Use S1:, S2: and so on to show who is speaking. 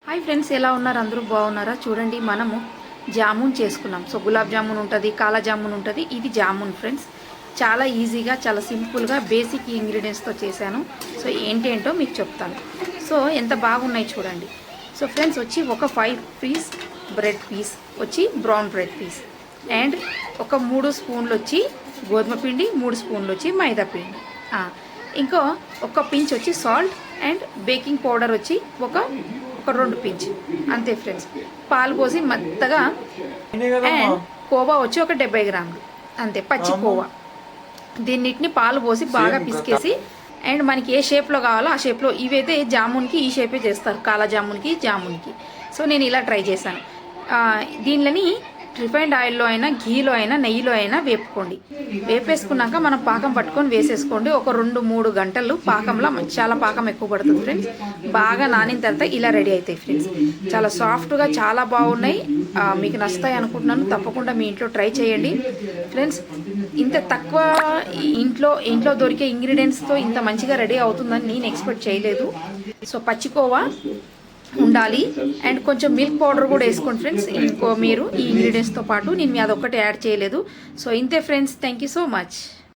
S1: Hi friends, ఎలా ఉన్నారు? అందరూ బాగున్నారా? చూడండి, మనము జామున్ చేసుకున్నాం. సో గులాబ్ జామున్ ఉంటుంది, కాలా జామున్ ఉంటుంది. ఇది జామున్ ఫ్రెండ్స్. చాలా ఈజీగా, చాలా సింపుల్గా, బేసిక్ ఇంగ్రీడియంట్స్తో చేశాను. సో ఏంటేంటో మీకు చెప్తాను. సో ఎంత బాగున్నాయి చూడండి. సో ఫ్రెండ్స్ వచ్చి ఒక 5 పీస్ బ్రెడ్ పీస్ వచ్చి బ్రౌన్ బ్రెడ్ పీస్, అండ్ ఒక 3 స్పూన్లు వచ్చి గోధుమ పిండి, 3 స్పూన్లు వచ్చి మైదా పిండి, ఇంకో ఒక పించ్ వచ్చి సాల్ట్, అండ్ బేకింగ్ పౌడర్ వచ్చి ఒక 2 పించ్, అంతే ఫ్రెండ్స్. పాలు పోసి మెత్తగా, అండ్ కోవా వచ్చి ఒక 70 గ్రాములు, అంతే పచ్చి కోవా. దీన్నిటిని పాలు పోసి బాగా పిసికేసి, అండ్ మనకి ఏ షేప్లో కావాలో ఆ షేప్లో, ఇవైతే జామున్కి ఈ షేపే చేస్తారు, కాలా జామున్కి. సో నేను ఇలా ట్రై చేశాను. దీనిని రిఫైండ్ ఆయిల్లో అయినా, ఘీలో అయినా, నెయ్యిలో అయినా వేపుకోండి. వేపేసుకున్నాక మనం పాకం పట్టుకొని వేసేసుకోండి. ఒక 2-3 గంటలు పాకంలో, చాలా పాకం ఎక్కువ పడుతుంది ఫ్రెండ్స్. బాగా నానిన తర్వాత ఇలా రెడీ అవుతాయి ఫ్రెండ్స్. చాలా సాఫ్ట్గా, చాలా బాగున్నాయి. మీకు నచ్చుతాయి అనుకుంటున్నాను. తప్పకుండా మీ ఇంట్లో ట్రై చేయండి ఫ్రెండ్స్. ఇంత తక్కువ ఇంట్లో దొరికే ఇంగ్రీడియంట్స్తో ఇంత మంచిగా రెడీ అవుతుందని నేను ఎక్స్పెక్ట్ చేయలేదు. సో పచ్చికోవా ఉండాలి, అండ్ కొంచెం మిల్క్ పౌడర్ కూడా వేసుకోండి ఫ్రెండ్స్. ఇంకో మీరు ఈ ఇంగ్రీడియంట్స్తో పాటు నేను అదొక్కటి యాడ్ చేయలేదు. సో ఇంతే friends, thank you so much.